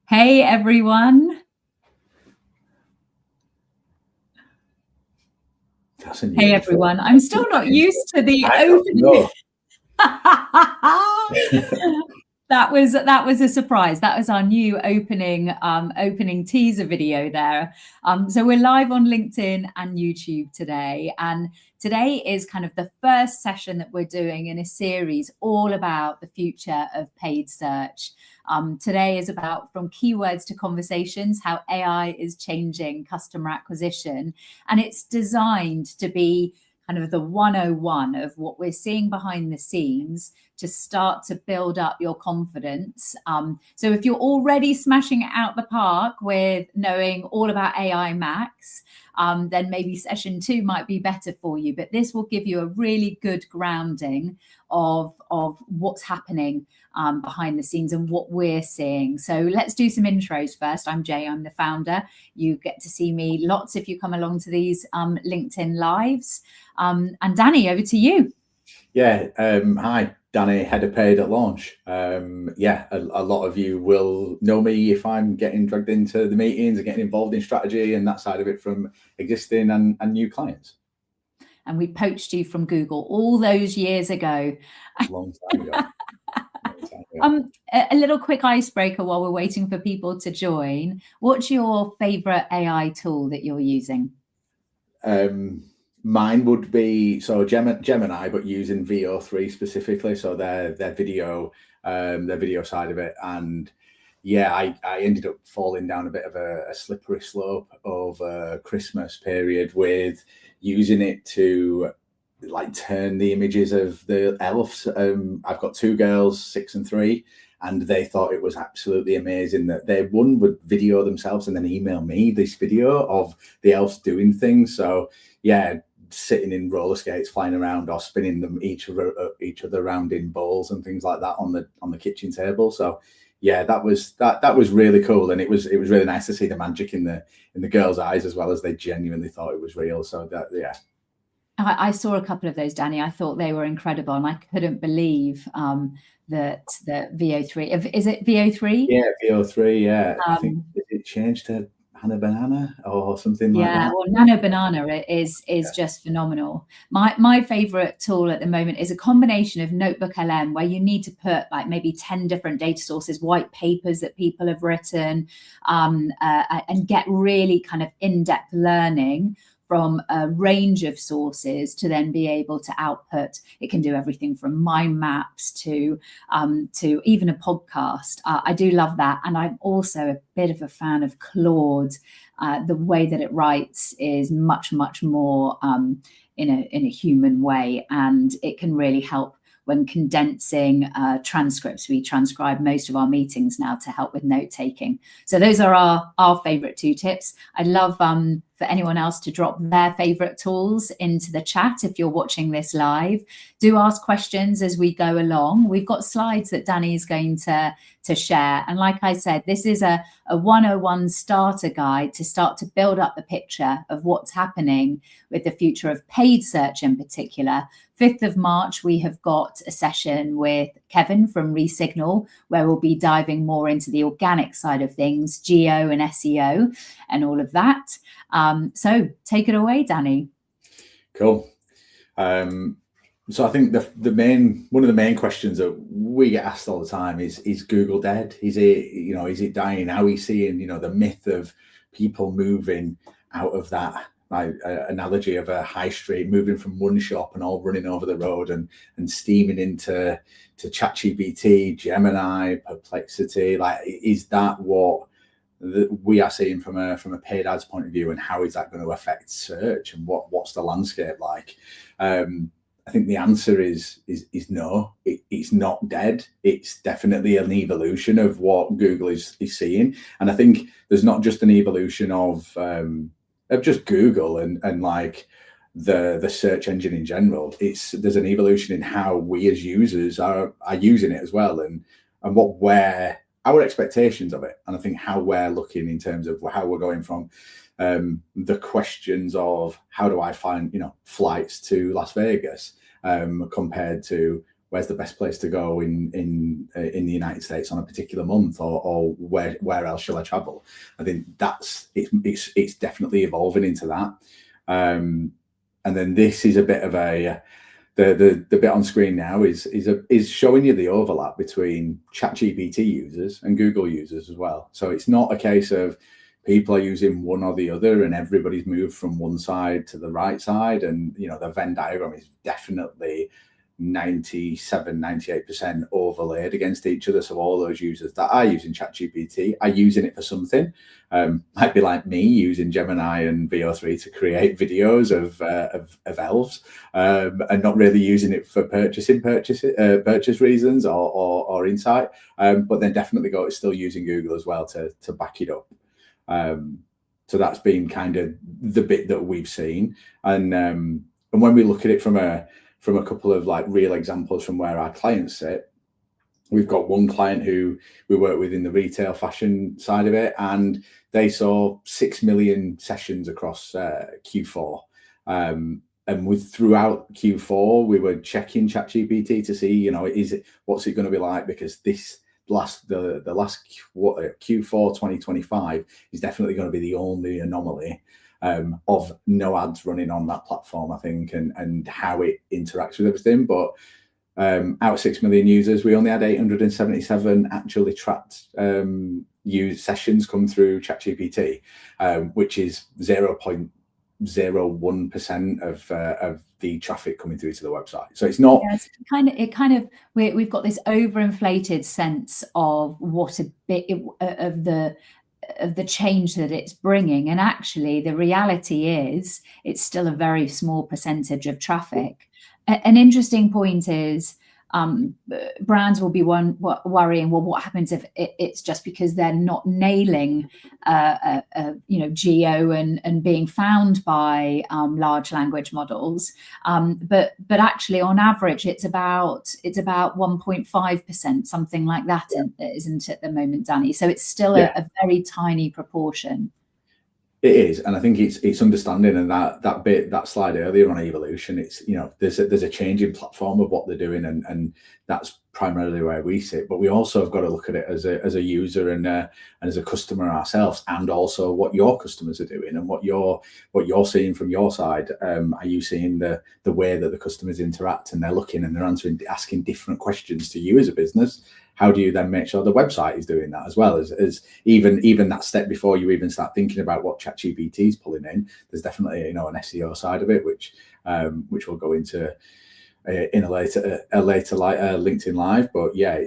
Hey everyone. Hey everyone. I'm still not used to the opening. That was a surprise. That was our new opening teaser video there. So we're live on LinkedIn and YouTube today. And today is kind of the first session that we're doing in a series all about the future of paid search. Today is about from keywords to conversations, how AI is changing customer acquisition. And it's designed to be kind of the 101 of what we're seeing behind the scenes to start to build up your confidence. So if you're already smashing it out the park with knowing all about AI Max, then maybe session 2 might be better for you. But this will give you a really good grounding of what's happening behind the scenes and what we're seeing. So let's do some intros first. I'm Jay, I'm the founder. You get to see me lots if you come along to these LinkedIn lives. And Danny, over to you. Yeah, hi, Danny, head of paid at launch. A lot of you will know me if I'm getting dragged into the meetings and getting involved in strategy and that side of it from existing and new clients. And we poached you from Google all those years ago. Long time ago. A little quick icebreaker while we're waiting for people to join. What's your favorite AI tool that you're using? Mine would be Gemini, but using VO3 specifically, so their video side of it. And yeah, I ended up falling down a bit of a slippery slope over Christmas period with using it to like turn the images of the elves. I've got 2 girls, 6 and 3, and they thought it was absolutely amazing that one would video themselves and then email me this video of the elves doing things. So yeah, sitting in roller skates, flying around, or spinning them each other around in bowls and things like that on the kitchen table. So yeah, that was really cool, and it was really nice to see the magic in the girls' eyes as well as they genuinely thought it was real. So that, yeah. I saw a couple of those, Danny. I thought they were incredible, and I couldn't believe that the VO3. Is it VO3? Yeah, VO3. Yeah, I think it changed to Hannah Banana or something like that. Yeah, well, Nano Banana is just phenomenal. My favorite tool at the moment is a combination of Notebook LM, where you need to put like maybe 10 different data sources, white papers that people have written, and get really kind of in-depth learning from a range of sources to then be able to output. It can do everything from mind maps to even a podcast. I do love that. And I'm also a bit of a fan of Claude. The way that it writes is much, much more in a human way. And it can really help when condensing transcripts. We transcribe most of our meetings now to help with note taking. So those are our favorite 2 tips. I'd love for anyone else to drop their favorite tools into the chat if you're watching this live. Do ask questions as we go along. We've got slides that Danny is going to share. And like I said, this is a 101 starter guide to start to build up the picture of what's happening with the future of paid search in particular. 5th of March, we have got a session with Kevin from Resignal, where we'll be diving more into the organic side of things, geo and SEO and all of that. So take it away, Danny. Cool. So I think one of the main questions that we get asked all the time is Google dead? Is it dying? How are we seeing, the myth of people moving out of that analogy of a high street, moving from one shop and all running over the road and steaming into ChatGPT, Gemini, Perplexity? Like, is that what we are seeing from a paid ads point of view, and how is that going to affect search, and what's the landscape like? I think the answer is no. It's not dead. It's definitely an evolution of what Google is seeing, and I think there's not just an evolution of just Google and like the search engine in general. There's an evolution in how we as users are using it as well, and what our expectations of it, and I think how we're looking in terms of how we're going from the questions of how do I find flights to Las Vegas compared to where's the best place to go in the United States on a particular month, or where else shall I travel? I think it's definitely evolving into that. And then this is a bit of a the bit on screen now is showing you the overlap between ChatGPT users and Google users as well. So it's not a case of people are using one or the other and everybody's moved from one side to the right side. And, you know, the Venn diagram is definitely 97-98% overlaid against each other. So all those users that are using ChatGPT are using it for something. Might be like me using Gemini and VO3 to create videos of elves, and not really using it for purchase reasons or insight. But then definitely still using Google as well to back it up. So that's been kind of the bit that we've seen. And when we look at it from a couple of like real examples from where our clients sit, we've got one client who we work with in the retail fashion side of it, and they saw 6 million sessions across Q4. And throughout Q4, we were checking ChatGPT to see, you know, what's it going to be like, because the last Q4 2025 is definitely going to be the only anomaly of no ads running on that platform, I think, and how it interacts with everything. But out of 6 million users, we only had 877 actually tracked use sessions come through ChatGPT, which is 0.01% of the traffic coming through to the website. So it's not. Yes, we've got this overinflated sense of what a bit of the change that it's bringing, and actually the reality is it's still a very small percentage of traffic. An interesting point is brands will be worrying, well, what happens if it's just because they're not nailing geo and being found by large language models, but actually on average it's about 1.5%, something like that, isn't it, at the moment, Danny? So it's still a very tiny proportion. It is, and I think it's understanding, and that slide earlier on evolution, it's, you know, there's a change in platform of what they're doing, and that's primarily where we sit. But we also have got to look at it as a user and as a customer ourselves, and also what your customers are doing and what you're seeing from your side. Are you seeing the way that the customers interact, and they're looking and they're asking different questions to you as a business? How do you then make sure the website is doing that as well as even that step before you even start thinking about what ChatGPT is pulling in? There's definitely, you know, an SEO side of it, which we'll go into in a later LinkedIn Live. But yeah,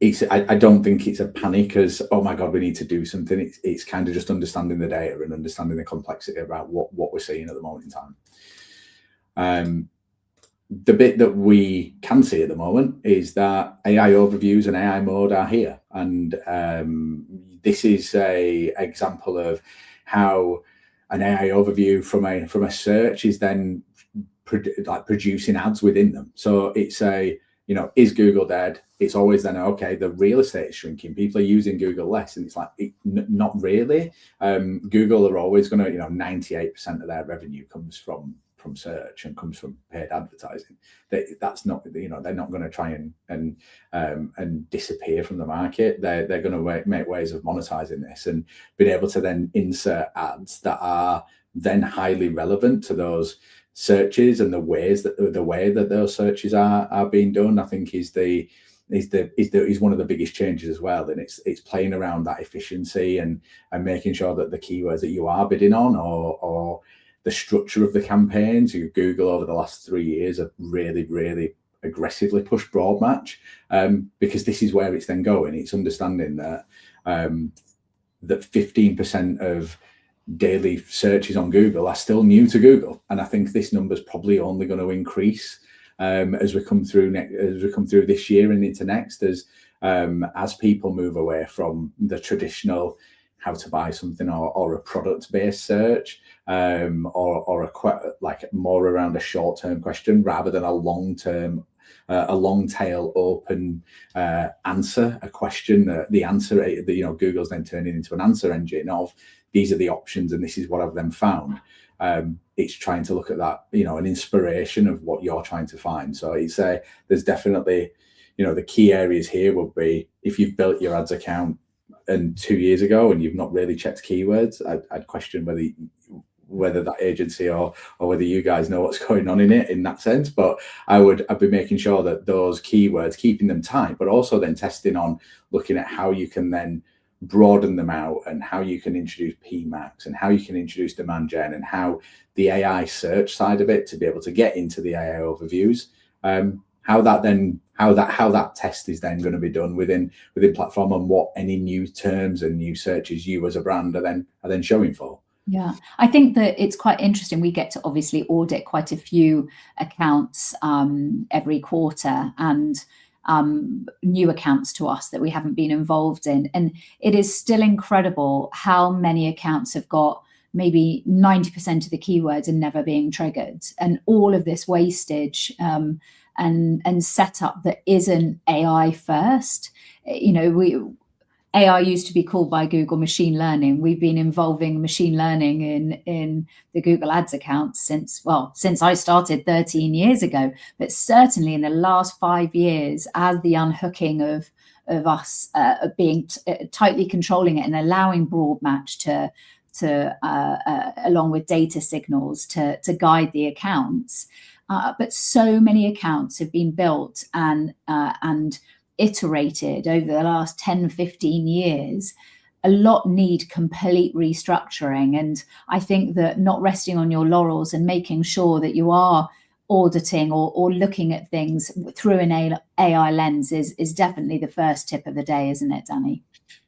I don't think it's a panic as, oh my God, we need to do something. It's kind of just understanding the data and understanding the complexity about what we're seeing at the moment in time. The bit that we can see at the moment is that AI overviews and AI mode are here, and this is a example of how an AI overview from a search is then producing ads within them. So it's is Google dead? It's always then, okay, the real estate is shrinking, people are using Google less, and it's like, not really. Google are always going to, 98% of their revenue comes from search and comes from paid advertising. That's not, they're not going to try and disappear from the market. They're going to make ways of monetizing this and being able to then insert ads that are then highly relevant to those searches, and the way that those searches are being done, I think is one of the biggest changes as well. And it's playing around that efficiency and making sure that the keywords that you are bidding on or the structure of the campaigns. Google over the last 3 years have really, really aggressively pushed broad match, because this is where it's then going. It's understanding that 15% of daily searches on Google are still new to Google, and I think this number is probably only going to increase as we come through this year and into next, as people move away from the traditional how to buy something or a product-based search, or like more around a short-term question rather than a long-term a long tail open answer, a question, the answer, Google's then turning into an answer engine of these are the options and this is what I've then found. It's trying to look at that, an inspiration of what you're trying to find. So it's there's definitely, the key areas here would be if you've built your ads account and 2 years ago and you've not really checked keywords, I'd question whether that agency or whether you guys know what's going on in that sense. But I'd be making sure that those keywords, keeping them tight, but also then testing on looking at how you can then broaden them out and how you can introduce PMAX and how you can introduce demand gen and how the AI search side of it to be able to get into the AI overviews, how that test is then going to be done within platform and what any new terms and new searches you as a brand are then showing for. Yeah, I think that it's quite interesting. We get to obviously audit quite a few accounts every quarter, and new accounts to us that we haven't been involved in. And it is still incredible how many accounts have got maybe 90% of the keywords and never being triggered, and all of this wastage and setup that isn't AI first. AI used to be called by Google machine learning. We've been involving machine learning in the Google Ads account since I started 13 years ago. But certainly in the last 5 years, as the unhooking of us being tightly controlling it and allowing broad match to along with data signals to guide the accounts. But so many accounts have been built and iterated over the last 10, 15 years. A lot need complete restructuring. And I think that not resting on your laurels and making sure that you are auditing or looking at things through an AI lens is definitely the first tip of the day, isn't it, Danny?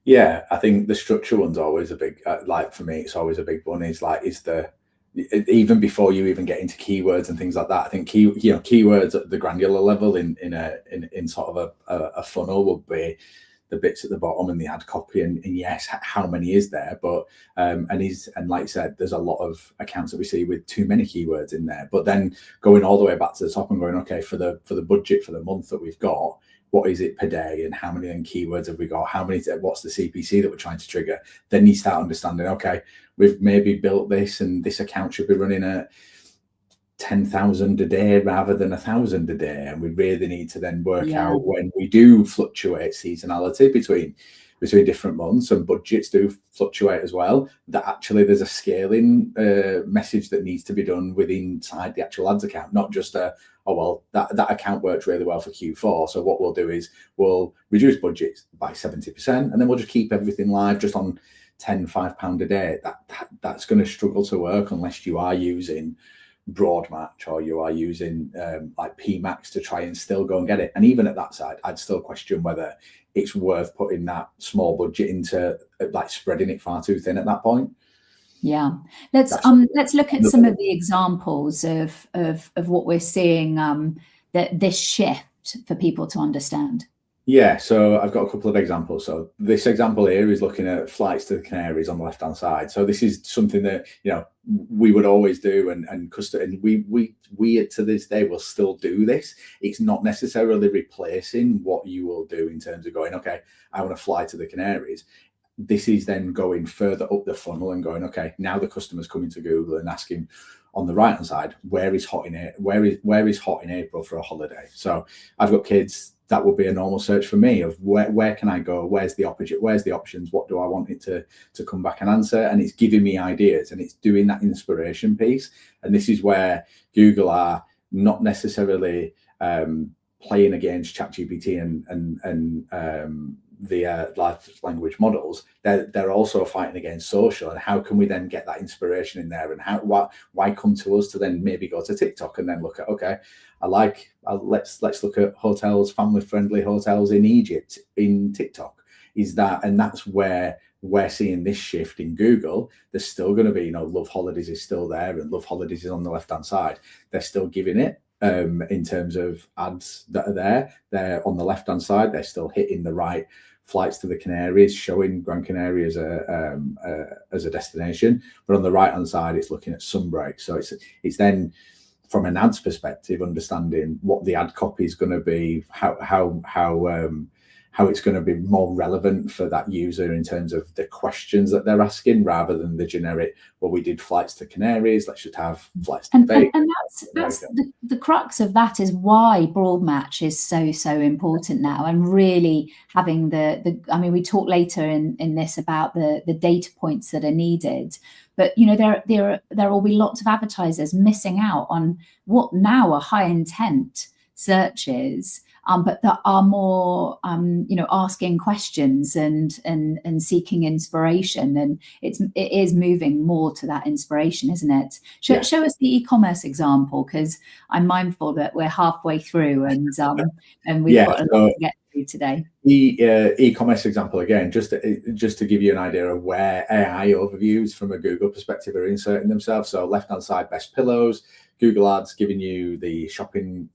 Yeah, I think the structure one's always a big, for me, it's always a big one. Even before you even get into keywords and things like that, I think keywords at the granular level in sort of a funnel would be the bits at the bottom and the ad copy and yes, how many is there? But and like you said, there's a lot of accounts that we see with too many keywords in there. But then going all the way back to the top and going, okay, for the budget for the month that we've got, what is it per day and how many keywords have we got? What's the CPC that we're trying to trigger? Then you start understanding, okay, we've maybe built this and this account should be running at 10,000 a day rather than 1,000 a day. And we really need to then work out when we do fluctuate seasonality between different months and budgets do fluctuate as well, that actually there's a scaling message that needs to be done inside the actual ads account, not just that account worked really well for Q4. So what we'll do is we'll reduce budgets by 70% and then we'll just keep everything live just on £5 a day. That's going to struggle to work unless you are using broad match or you are using like PMAX to try and still go and get it. And even at that side, I'd still question whether it's worth putting that small budget into like spreading it far too thin at that point. Yeah, let's look at some of the examples of what we're seeing that this shift for people to understand. Yeah, so I've got a couple of examples. So this example here is looking at flights to the Canaries on the left-hand side. So this is something that we would always do, and we to this day will still do this. It's not necessarily replacing what you will do in terms of going, okay, I want to fly to the Canaries. This is then going further up the funnel and going, okay, now the customer's coming to Google and asking on the right-hand side, where is hot in April for a holiday? So I've got kids. That would be a normal search for me of where can I go? Where's the options? What do I want it to come back and answer? And it's giving me ideas and it's doing that inspiration piece. And this is where Google are not necessarily playing against ChatGPT and the large language models. They're also fighting against social. And how can we then get that inspiration in there? And why come to us to then maybe go to TikTok and then look at, okay, let's look at hotels, family-friendly hotels in Egypt in TikTok. And that's where we're seeing this shift in Google. There's still going to be, Love Holidays is still there, and Love Holidays is on the left-hand side. They're still giving it in terms of ads that are there. They're on the left-hand side. They're still hitting the right flights to the Canaries, showing Gran Canaria as a destination. But on the right-hand side, it's looking at Sunbreak. So it's then from an ads perspective, understanding what the ad copy is going to be, how it's going to be more relevant for that user in terms of the questions that they're asking, rather than the generic, well, we did flights to Canaries, let's just have flights to Vegas. And that's the crux of that, is why broad match is so important now, and really having I mean, we talk later in this about the data points that are needed, but there will be lots of advertisers missing out on what now are high intent searches, but that are more asking questions and seeking inspiration, and it is moving more to that inspiration, isn't it? Show us the e-commerce example, because I'm mindful that we're halfway through, and we've got a lot to get through today. The e-commerce example again, just to give you an idea of where AI overviews from a Google perspective are inserting themselves. So left hand side, best pillows. Google Ads giving you the shopping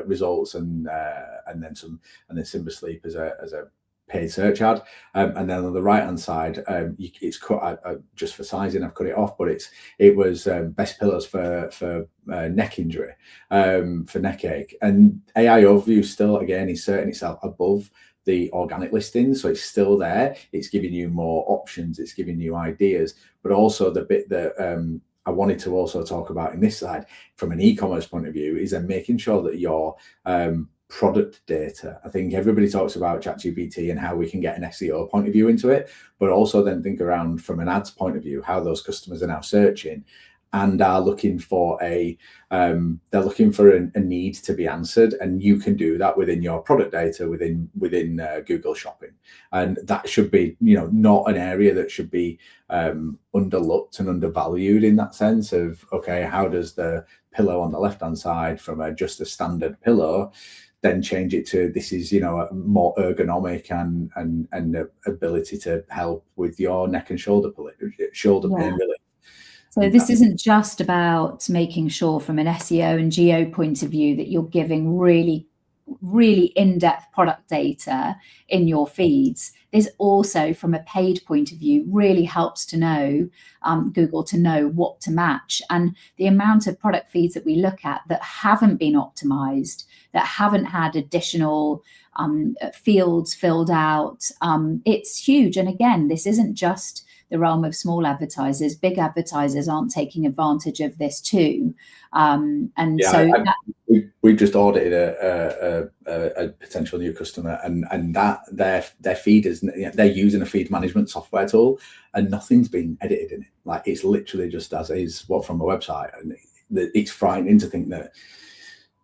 results, and then Simba Sleep as a paid search ad, and then on the right hand side, it's cut just for sizing. I've cut it off, but it was best pillows for neck injury, for neck ache, and AI overview still again inserting itself above the organic listings, so it's still there. It's giving you more options. It's giving you ideas, but also the bit that I wanted to also talk about in this side from an e-commerce point of view is then making sure that your product data, I think everybody talks about ChatGPT and how we can get an SEO point of view into it, but also then think around from an ads point of view, how those customers are now searching and are looking for a need to be answered, and you can do that within your product data within Google Shopping, and that should be not an area that should be underlooked and undervalued in that sense of, okay, how does the pillow on the left hand side from just a standard pillow then change it to this is a more ergonomic and the ability to help with your neck and shoulder pain relief. So this isn't just about making sure from an SEO and geo point of view that you're giving really, really in-depth product data in your feeds. This also, from a paid point of view, really helps to know Google to know what to match. And the amount of product feeds that we look at that haven't been optimized, that haven't had additional fields filled out, it's huge. And again, this isn't just the realm of small advertisers. Big advertisers aren't taking advantage of this too. We just audited a potential new customer, and that their feed is, they're using a feed management software tool, and nothing's been edited in it. Like, it's literally just as is from a website, and it's frightening to think that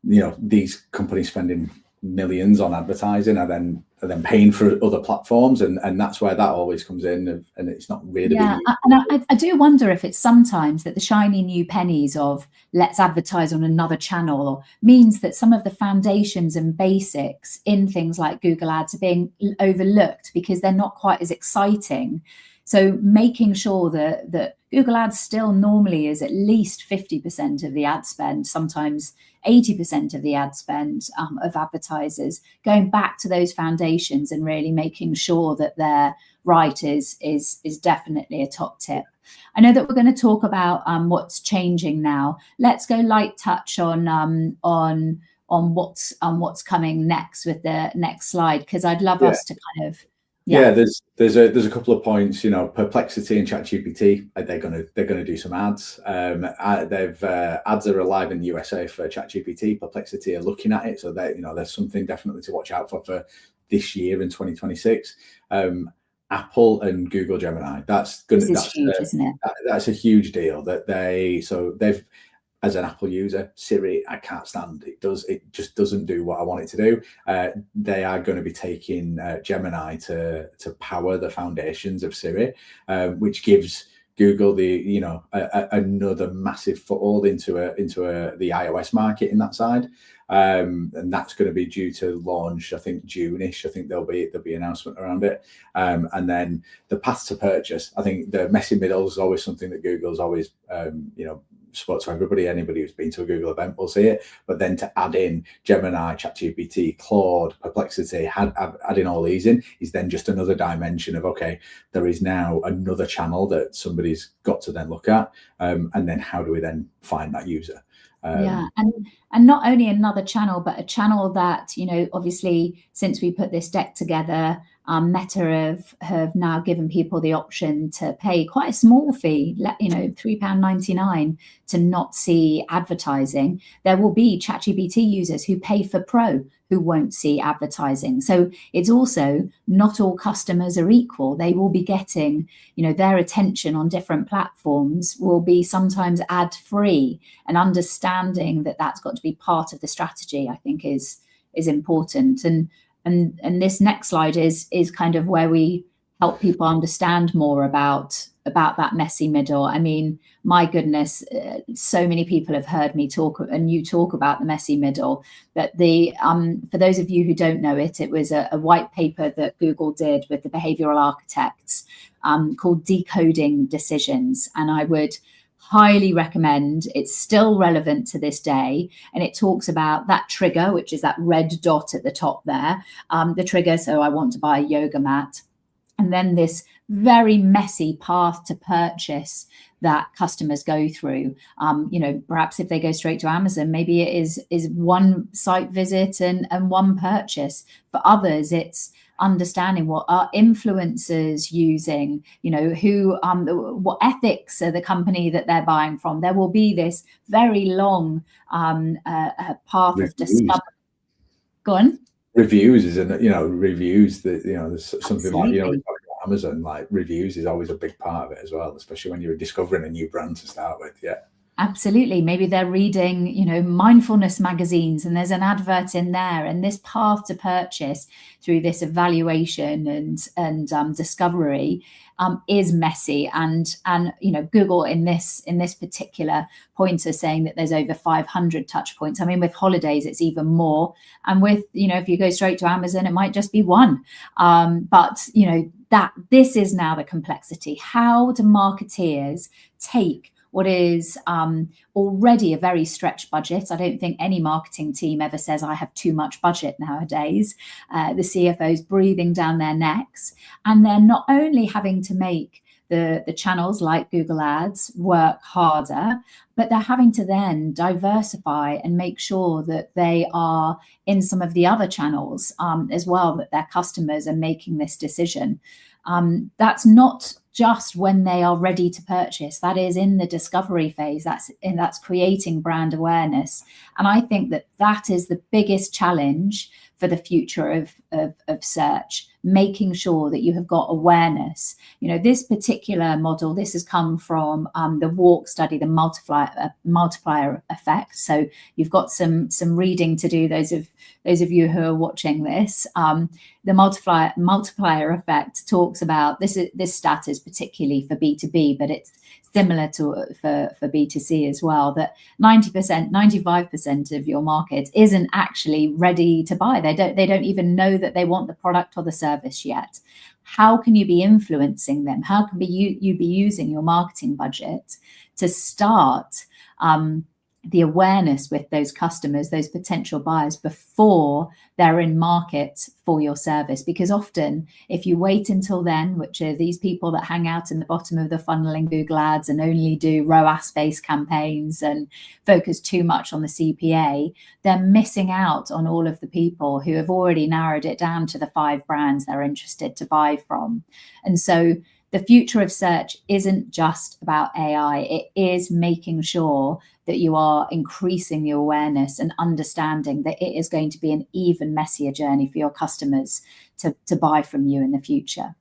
these companies spending millions on advertising are then paying for other platforms, and that's where that always comes in, and it's not really. I do wonder if it's sometimes that the shiny new pennies of let's advertise on another channel means that some of the foundations and basics in things like Google Ads are being overlooked because they're not quite as exciting. So making sure that Google Ads still normally is at least 50% of the ad spend, sometimes 80% of the ad spend of advertisers, going back to those foundations and really making sure that they're right is definitely a top tip. I know that we're going to talk about what's changing now. Let's go light touch on what's coming next with the next slide, because I'd love us to kind of. There's a couple of points. Perplexity and ChatGPT, they're gonna do some ads. Ads are alive in the USA for ChatGPT. Perplexity are looking at it, so there's something definitely to watch out for this year in 2026. Apple and Google Gemini, that's huge, isn't it? That's a huge deal. They've, as an Apple user, Siri, I can't stand it. It just doesn't do what I want it to do. They are going to be taking Gemini to power the foundations of Siri, which gives Google another massive foothold into the iOS market in that side. And that's going to be due to launch, I think, June-ish. I think there'll be an announcement around it. And then the path to purchase, I think the messy middle is always something that Google's always spoke to everybody. Anybody who's been to a Google event will see it. But then to add in Gemini, ChatGPT, Claude, Perplexity, adding all these in is then just another dimension of, okay, there is now another channel that somebody's got to then look at. And then how do we then find that user? Yeah, and not only another channel, but a channel that, you know, obviously since we put this deck together, Meta have now given people the option to pay quite a small fee, you know, £3.99 to not see advertising. There will be ChatGPT users who pay for Pro who won't see advertising. So it's also not all customers are equal. They will be getting, you know, their attention on different platforms will be sometimes ad free, and understanding that that's got to be part of the strategy, I think is important. And this next slide is kind of where we help people understand more about that messy middle. I mean, my goodness, so many people have heard me talk, and you talk about the messy middle. But the for those of you who don't know it, it was a white paper that Google did with the behavioral architects called Decoding Decisions, and I would highly recommend. It's still relevant to this day, and it talks about that trigger, which is that red dot at the top there, the trigger. So I want to buy a yoga mat, and then this very messy path to purchase that customers go through. You know, perhaps if they go straight to Amazon, maybe it is one site visit and one purchase. For others, it's understanding what are influencers using, you know, who what ethics are the company that they're buying from. There will be this very long path of discovery. Go on. Reviews is, you know, reviews that, you know, there's something Absolutely. like, you know, Amazon, like reviews is always a big part of it as well, especially when you're discovering a new brand to start with. Yeah. Absolutely. Maybe they're reading, you know, mindfulness magazines, and there's an advert in there, and this path to purchase through this evaluation and discovery is messy. And you know, Google in this particular point is saying that there's over 500 touch points. I mean, with holidays, it's even more. And with, you know, if you go straight to Amazon, it might just be one. But you know, this is now the complexity. How do marketeers take what is already a very stretched budget? I don't think any marketing team ever says I have too much budget nowadays. The CFO's breathing down their necks, and they're not only having to make the channels like Google Ads work harder, but they're having to then diversify and make sure that they are in some of the other channels as well, that their customers are making this decision. That's not just when they are ready to purchase. That is in the discovery phase. That's creating brand awareness. And I think that is the biggest challenge for the future of search, making sure that you have got awareness. You know, this particular model, this has come from the WARC study, the multiplier effect. So you've got some reading to do, those of you who are watching this. The multiplier effect talks about this stat is particularly for B2B, but it's similar to for B2C as well, that 90%, 95% of your market isn't actually ready to buy. They don't even know that they want the product or the service yet. How can you be influencing them? How can you be using your marketing budget to start the awareness with those customers, those potential buyers, before they're in market for your service? Because often if you wait until then, which are these people that hang out in the bottom of the funnel in Google Ads and only do ROAS-based campaigns and focus too much on the CPA, they're missing out on all of the people who have already narrowed it down to the 5 brands they're interested to buy from. And so the future of search isn't just about AI. It is making sure that you are increasing the awareness and understanding that it is going to be an even messier journey for your customers to buy from you in the future.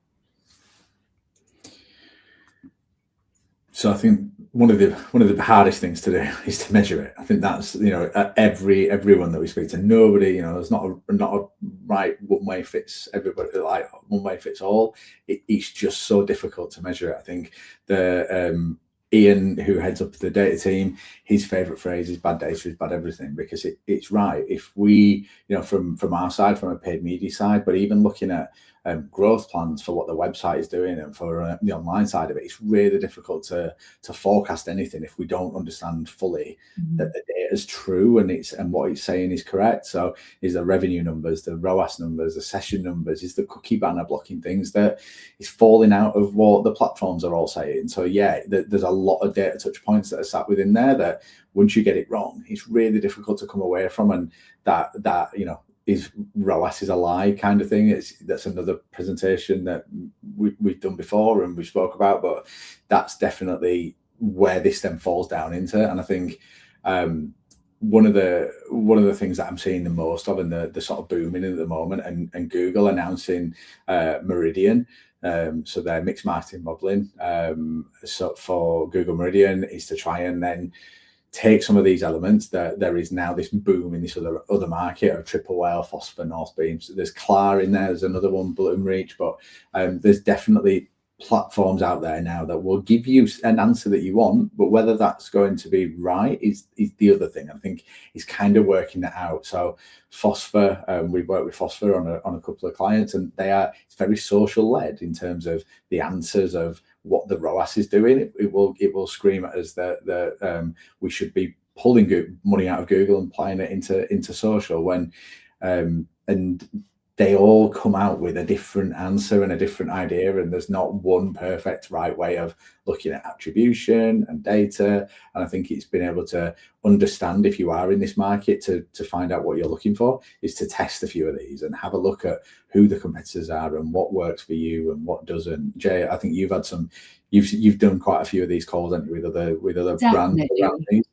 So I think one of the hardest things to do is to measure it. I think that's, you know, everyone that we speak to, nobody, you know, there's not a right one way fits everybody, like one way fits all. It's just so difficult to measure it. I think the Ian, who heads up the data team, his favorite phrase is bad data is bad everything, because it's right. If we, you know, from our side, from a paid media side, but even looking at growth plans for what the website is doing and for the online side of it. It's really difficult to forecast anything if we don't understand fully that the data is true and what it's saying is correct. So is the revenue numbers, the ROAS numbers, the session numbers, is the cookie banner blocking things that is falling out of what the platforms are all saying. So yeah, there's a lot of data touch points that are sat within there that once you get it wrong, it's really difficult to come away from. And that is ROAS is a lie kind of thing. That's another presentation that we've done before and we spoke about, but that's definitely where this then falls down into. And I think one of the things that I'm seeing the most of, and the sort of booming at the moment, and Google announcing Meridian. So their mixed marketing modeling, so for Google Meridian is to try and then take some of these elements that there is now this boom in this other market of triple whale, phosphor, North Beam. So there's Clar in there, there's another one, Bloomreach, but there's definitely platforms out there now that will give you an answer that you want, but whether that's going to be right is the other thing. I think it's kind of working that out. So Phosphor, we've worked with Phosphor on a couple of clients, and it's very social led in terms of the answers of what the ROAS is doing. It will scream at us that we should be pulling money out of Google and applying it into social when and they all come out with a different answer and a different idea, and there's not one perfect right way of looking at attribution and data. And I think it's been able to understand, if you are in this market, to find out what you're looking for, is to test a few of these and have a look at who the competitors are and what works for you and what doesn't. Jay, I think you've done quite a few of these calls, haven't you, with other brands around these.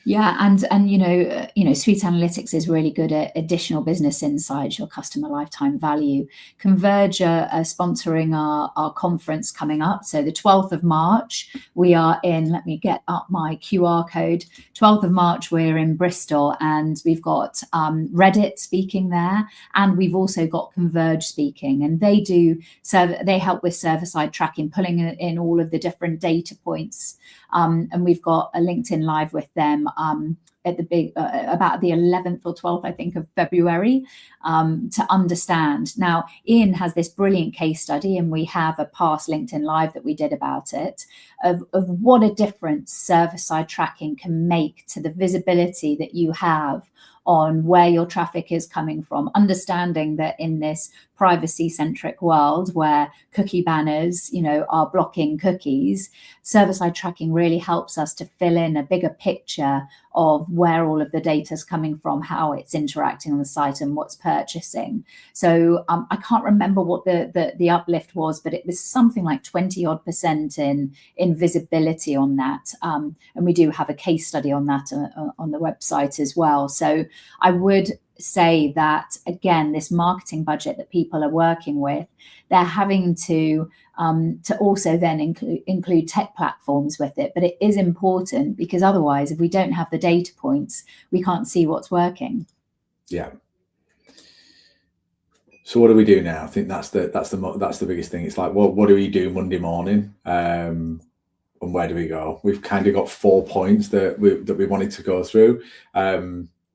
Yeah, and Suite Analytics is really good at additional business insights, your customer lifetime value. Converge are sponsoring our conference coming up. So the 12th of March, we are in, let me get up my QR code, 12th of March, we're in Bristol, and we've got Reddit speaking there, and we've also got Converge speaking, and they help with server-side tracking, pulling in all of the different data points. And we've got a LinkedIn Live with them at about the 11th or 12th, I think, of February, to understand. Now, Ian has this brilliant case study, and we have a past LinkedIn Live that we did about it, of what a difference server-side tracking can make to the visibility that you have on where your traffic is coming from, understanding that in this privacy-centric world where cookie banners, are blocking cookies, server-side tracking really helps us to fill in a bigger picture of where all of the data is coming from, how it's interacting on the site, and what's purchasing. So I can't remember what the uplift was, but it was something like 20% in visibility on that. And we do have a case study on that on the website as well. So I would say that, again, this marketing budget that people are working with, they're having to also then include tech platforms with it. But it is important, because otherwise, if we don't have the data points, we can't see what's working. Yeah. So what do we do now? I think that's the biggest thing. It's like, what do we do Monday morning? And where do we go? We've kind of got 4 points that we wanted to go through.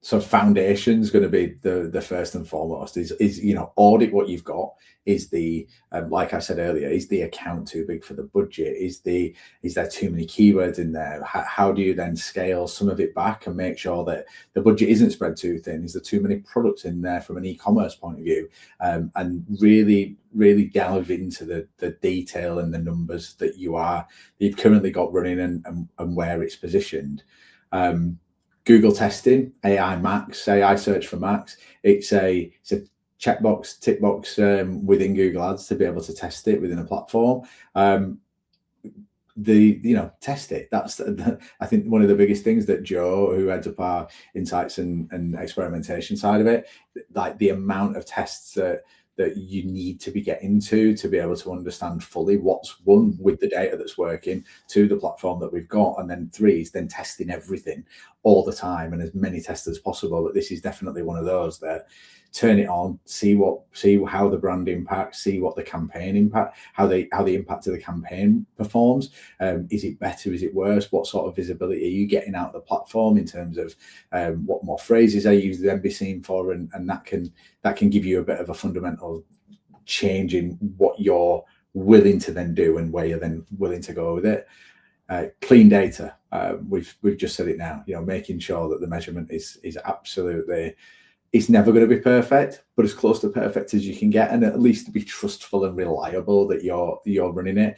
So foundation's going to be the first and foremost. Is audit what you've got. Is the like I said earlier, is the account too big for the budget? Is there too many keywords in there? How do you then scale some of it back and make sure that the budget isn't spread too thin? Is there too many products in there from an e-commerce point of view? And really delve into the detail and the numbers that you've currently got running and where it's positioned. Google testing, AI search for Max. It's a checkbox, tick box within Google Ads to be able to test it within a platform. Test it. That's I think one of the biggest things that Joe, who heads up our insights and experimentation side of it, like the amount of tests that you need to be getting to be able to understand fully what's, one, with the data that's working, two, the platform that we've got, and then three is then testing everything all the time and as many tests as possible. But this is definitely one of those that turn it on, see how the brand impacts, see what the campaign impact, how the impact of the campaign performs. Is it better? Is it worse? What sort of visibility are you getting out of the platform in terms of what more phrases are you then be seen for, and that can give you a bit of a fundamental changing what you're willing to then do and where you're then willing to go with it. Clean data. We've just said it now. Making sure that the measurement is absolutely. It's never going to be perfect, but as close to perfect as you can get, and at least to be trustful and reliable that you're running it.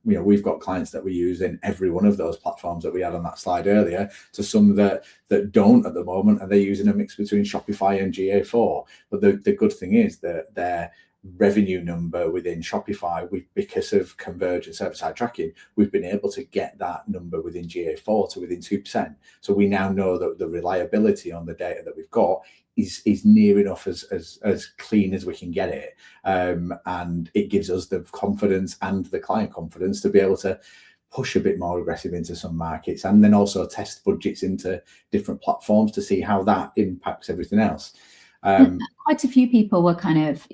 We've got clients that we use in every one of those platforms that we had on that slide earlier, to some that don't at the moment, and they're using a mix between Shopify and GA4. But the good thing is that their revenue number within Shopify, because of convergent server-side tracking, we've been able to get that number within GA4 to within 2%. So we now know that the reliability on the data that we've got is near enough as clean as we can get it, and it gives us the confidence and the client confidence to be able to push a bit more aggressive into some markets, and then also test budgets into different platforms to see how that impacts everything else. Quite a few people were kind of,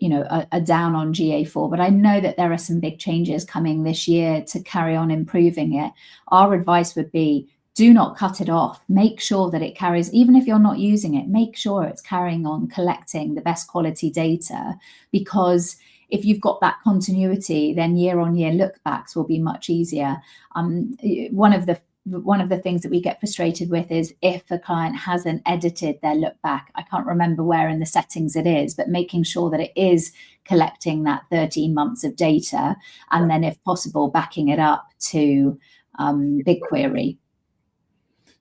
are down on GA4, but I know that there are some big changes coming this year to carry on improving it. Our advice would be, do not cut it off. Make sure that it carries, even if you're not using it, make sure it's carrying on collecting the best quality data, because if you've got that continuity, then year on year look backs will be much easier. One of the things that we get frustrated with is if the client hasn't edited their look back. I can't remember where in the settings it is, but making sure that it is collecting that 13 months of data, and then if possible, backing it up to BigQuery.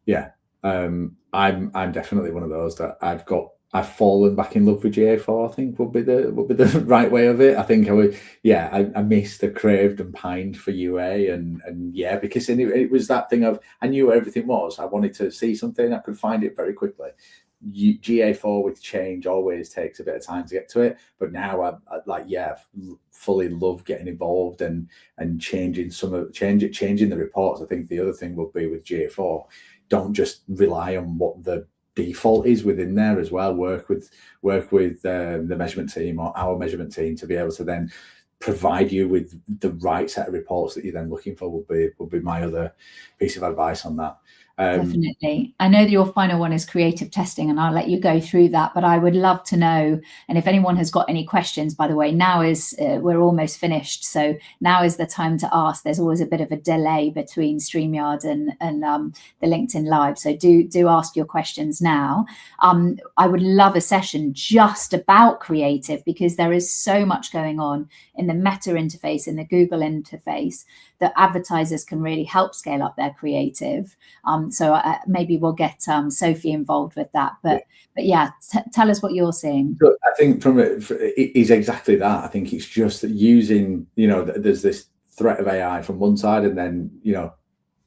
Yeah, I'm definitely one of those that I've fallen back in love with GA4. I think would be the right way of it. I think I missed, craved and pined for UA, and because it was that thing of, I knew where everything was. I wanted to see something, I could find it very quickly. GA4 with change always takes a bit of time to get to it, but now I fully love getting involved and changing changing the reports. I think the other thing will be with GA4, don't just rely on what the default is within there as well. Work with the measurement team or our measurement team to be able to then provide you with the right set of reports that you're then looking for. Would be my other piece of advice on that. Definitely. I know that your final one is creative testing, and I'll let you go through that, but I would love to know, and if anyone has got any questions, by the way, now is we're almost finished, so now is the time to ask. There's always a bit of a delay between StreamYard and the LinkedIn Live, so do ask your questions now. I would love a session just about creative, because there is so much going on in the Meta interface, in the Google interface, that advertisers can really help scale up their creative. So maybe we'll get Sophie involved with that. But yeah, tell us what you're seeing. So I think it is exactly that. I think it's just that using, there's this threat of AI from one side, and then,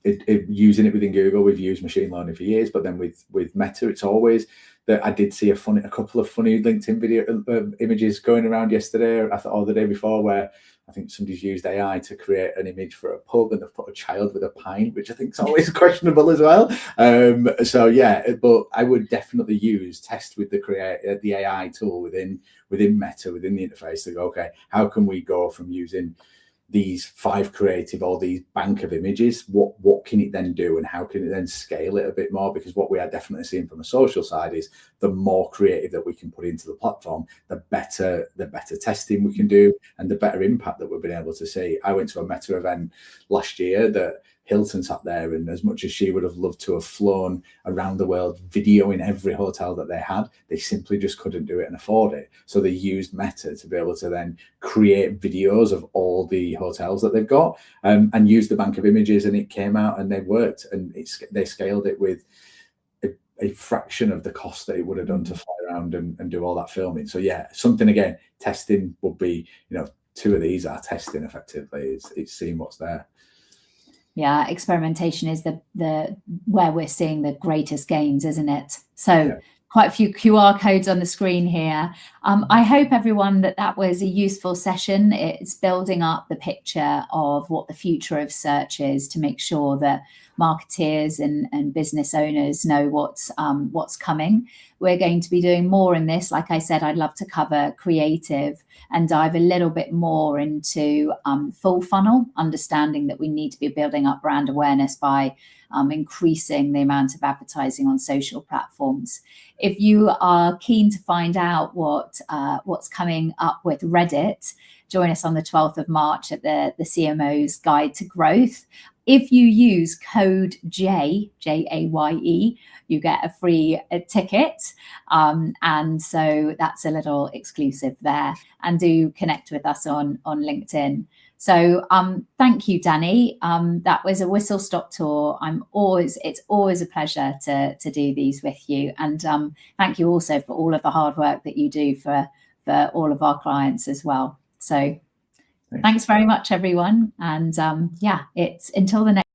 using it within Google. We've used machine learning for years, but then with Meta, it's always that. I did see a couple of funny LinkedIn video images going around yesterday, or the day before, where I think somebody's used AI to create an image for a pub, and they've put a child with a pint, which I think is always questionable as well. So yeah, but I would definitely test with the AI tool within Meta, within the interface, to go, okay, how can we go from using these 5 creative or these bank of images, what can it then do, and how can it then scale it a bit more? Because what we are definitely seeing from a social side is the more creative that we can put into the platform, the better testing we can do, and the better impact that we've been able to see. I went to a Meta event last year that Hilton sat there, and as much as she would have loved to have flown around the world videoing every hotel that they had, they simply just couldn't do it and afford it. So they used Meta to be able to then create videos of all the hotels that they've got, and use the bank of images, and it came out and they worked, and they scaled it with a fraction of the cost that it would have done to fly around and do all that filming. So yeah, something, again, testing would be, 2 of these are testing effectively. It's seeing what's there. Yeah, experimentation is the where we're seeing the greatest gains, isn't it? So yeah. Quite a few QR codes on the screen here. I hope everyone that was a useful session. It's building up the picture of what the future of search is, to make sure that marketeers and business owners know what's coming. We're going to be doing more in this. Like I said, I'd love to cover creative and dive a little bit more into full funnel, understanding that we need to be building up brand awareness by increasing the amount of advertising on social platforms. If you are keen to find out what's coming up with Reddit, join us on the 12th of March at the CMO's Guide to Growth. If you use code J, J-A-Y-E, you get a free ticket. And so that's a little exclusive there. And do connect with us on LinkedIn. So thank you, Danny. That was a whistle-stop tour. It's always a pleasure to do these with you. And thank you also for all of the hard work that you do for all of our clients as well. So thanks very much, everyone. And yeah, it's until the next